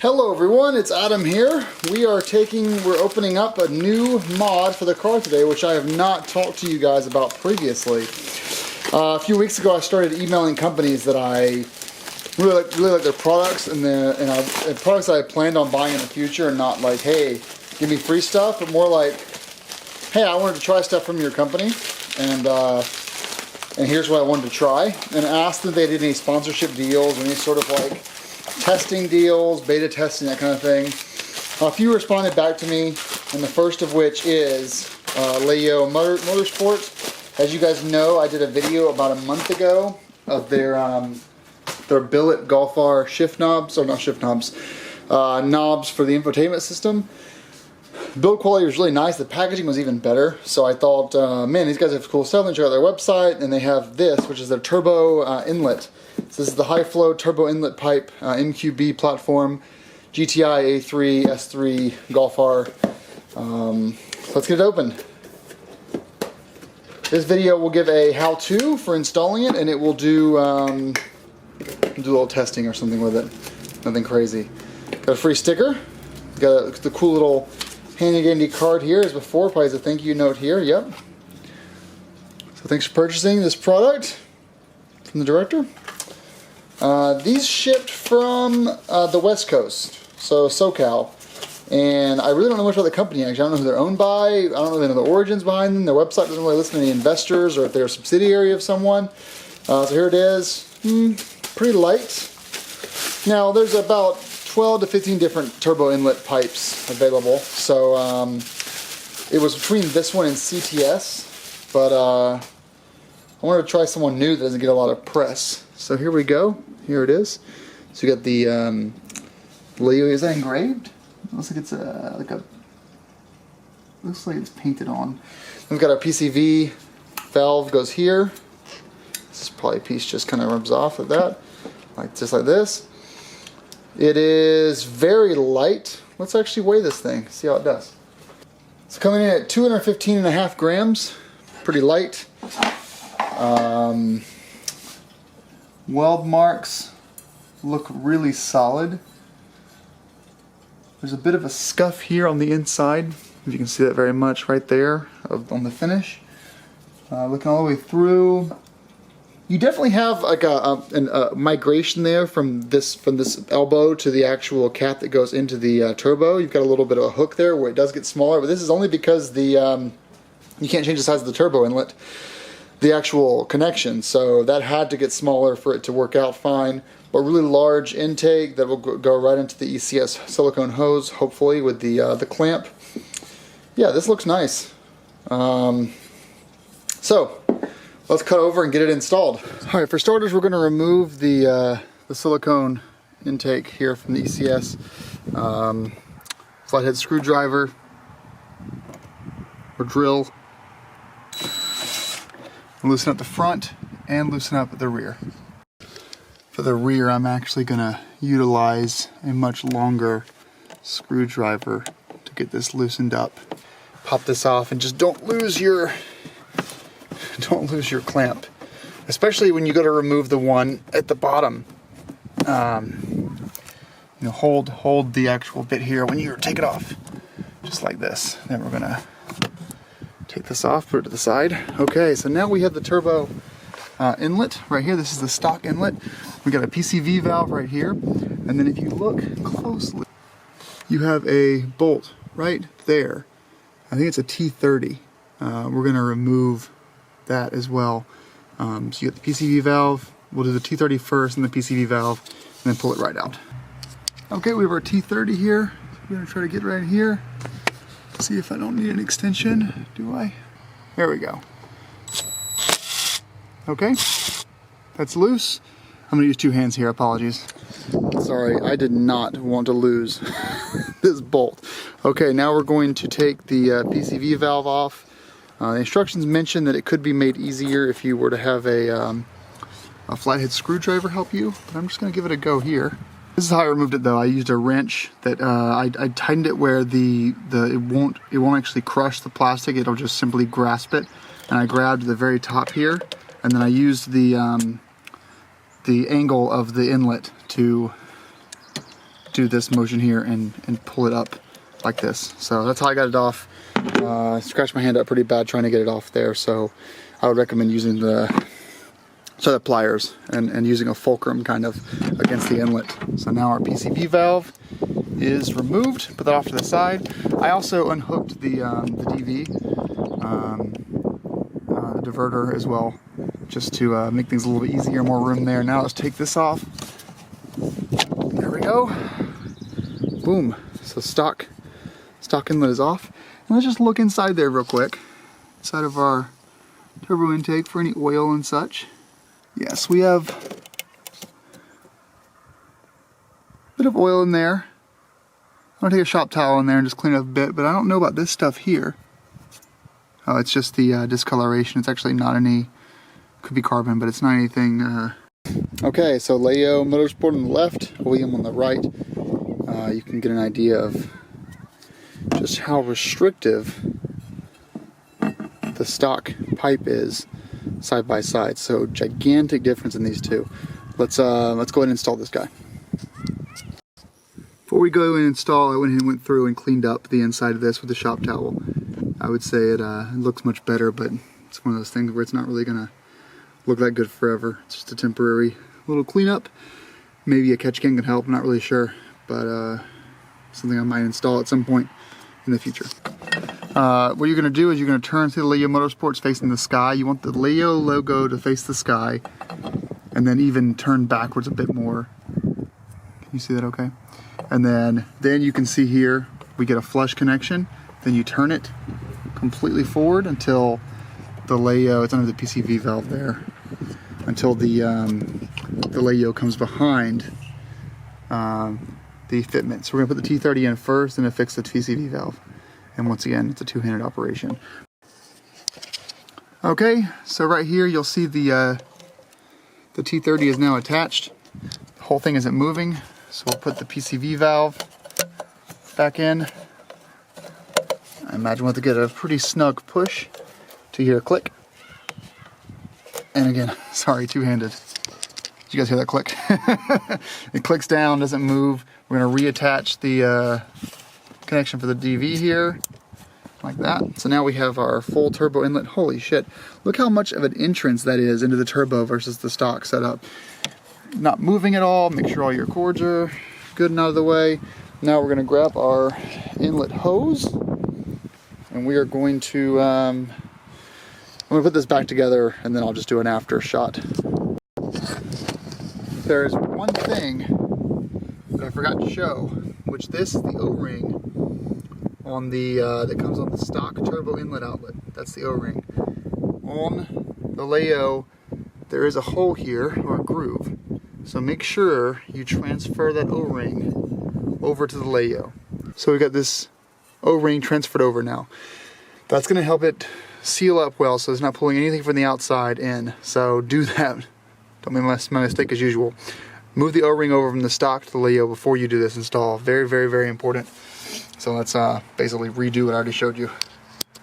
Hello everyone, it's Adam here. We're opening up a new mod for the car today, which I have not talked to you guys about previously. A few weeks ago I started emailing companies that I really like their products and products that I planned on buying in the future, and not like, hey, give me free stuff, but more like, hey, I wanted to try stuff from your company, and here's what I wanted to try, and asked them if they did any sponsorship deals or any sort of like testing deals, beta testing, that kind of thing. A few responded back to me, and the first of which is Leyo Motorsport. As you guys know, I did a video about a month ago of their billet Golf R shift knobs, or not shift knobs, knobs for the infotainment system. Build quality was really nice. The packaging was even better. So I thought, man, these guys have cool stuff. And check out their website, and they have this, which is their turbo inlet. So this is the high flow turbo inlet pipe MQB platform, GTI A3 S3 Golf R. Let's get it open. This video will give a how-to for installing it, and it will do a little testing or something with it. Nothing crazy. Got a free sticker. Got the cool little handy dandy card here as before. Probably has a thank you note here. Yep. So thanks for purchasing this product from the director. These shipped from the West Coast, so SoCal, and I really don't know much about the company actually. I don't know who they're owned by. I don't really know the origins behind them. Their website doesn't really list any investors or if they're a subsidiary of someone. So here it is. Pretty light. Now there's about 12 to 15 different turbo inlet pipes available. So it was between this one and CTS, but I wanted to try someone new that doesn't get a lot of press. So here we go. Here it is. So you got the Leyo. Is that engraved? It looks like it's looks like it's painted on. We've got our PCV valve goes here. This is probably a piece just kind of rubs off of that, just like this. It is very light. Let's actually weigh this thing. See how it does. It's coming in at 215.5 grams. Pretty light. Weld marks look really solid. There's a bit of a scuff here on the inside, if you can see that very much right there on the finish. Looking all the way through, you definitely have like a migration there from this elbow to the actual cap that goes into the turbo. You've got a little bit of a hook there where it does get smaller, but this is only because the you can't change the size of the turbo inlet, the actual connection, so that had to get smaller for it to work out fine. But really large intake that will go right into the ECS silicone hose, hopefully with the clamp. Yeah, this looks nice. So let's cut over and get it installed. All right, for starters, we're going to remove the silicone intake here from the ECS. Flathead screwdriver or drill. Loosen up the front and loosen up the rear. For the rear, I'm actually going to utilize a much longer screwdriver to get this loosened up. Pop this off and just don't lose your clamp, especially when you go to remove the one at the bottom. Hold the actual bit here when you take it off, just like this. Then we're gonna take this off, put it to the side. Okay, so now we have the turbo inlet right here. This is the stock inlet. We got a PCV valve right here, and then if you look closely, you have a bolt right there. I think it's a T30. We're gonna remove that as well. So you got the PCV valve. We'll do the T30 first and the PCV valve, and then pull it right out. Okay, we have our T30 here. We're gonna try to get right here. See if I don't need an extension, do I? There we go. Okay, that's loose. I'm gonna use two hands here, apologies. Sorry, I did not want to lose this bolt. Okay, now we're going to take the PCV valve off. The instructions mention that it could be made easier if you were to have a flathead screwdriver help you, but I'm just gonna give it a go here. This is how I removed it though. I used a wrench that I tightened it where it won't actually crush the plastic. It'll just simply grasp it. And I grabbed the very top here, and then I used the angle of the inlet to do this motion here and pull it up like this. So that's how I got it off. I scratched my hand up pretty bad trying to get it off there, so I would recommend using the pliers and using a fulcrum kind of against the inlet. So now our PCV valve is removed. Put that off to the side. I also unhooked the DV, the diverter as well, just to make things a little bit easier, more room there. Now let's take this off. There we go. Boom. So stock inlet is off. And let's just look inside there real quick. Inside of our turbo intake for any oil and such. Yes, we have a bit of oil in there. I'm gonna take a shop towel in there and just clean it up a bit, but I don't know about this stuff here. Oh, it's just the discoloration. It's actually not any, could be carbon, but it's not anything. Okay, so Leyo Motorsport on the left, OEM on the right. You can get an idea of just how restrictive the stock pipe is side by side. So gigantic difference in these two. Let's go ahead and install this guy. Before we go and install, I went ahead and went through and cleaned up the inside of this with a shop towel. I would say it looks much better, but it's one of those things where it's not really gonna look that good forever. It's just a temporary little cleanup. Maybe a catch can can help, I'm not really sure, but something I might install at some point in the future. What you're gonna do is you're gonna turn to the Leyo Motorsports facing the sky. You want the Leyo logo to face the sky, and then even turn backwards a bit more. Can you see that okay? And then you can see here, we get a flush connection. Then you turn it completely forward until the Leyo, it's under the Pcv valve there, until the Leyo comes behind the fitment. So we're gonna put the T30 in first and affix the Pcv valve. And once again, it's a two-handed operation. Okay, so right here you'll see the T30 is now attached. The whole thing isn't moving, so we'll put the PCV valve back in. I imagine we'll have to get a pretty snug push to hear a click. And again, sorry, two-handed. Did you guys hear that click? It clicks down, doesn't move. We're gonna reattach the connection for the DV here, like that. So now we have our full turbo inlet. Holy shit, look how much of an entrance that is into the turbo versus the stock setup. Not moving at all. Make sure all your cords are good and out of the way. Now we're gonna grab our inlet hose, and we are going to, I'm gonna put this back together and then I'll just do an after shot. There's one thing that I forgot to show, which this is the O-ring on the that comes on the stock turbo inlet outlet. That's the O-ring. On the Leyo, there is a hole here, or a groove. So make sure you transfer that O-ring over to the Leyo. So we got this O-ring transferred over now. That's gonna help it seal up well, so it's not pulling anything from the outside in. So do that. Don't make my mistake as usual. Move the O-ring over from the stock to the Leyo before you do this install. Very, very, very important. So let's basically redo what I already showed you.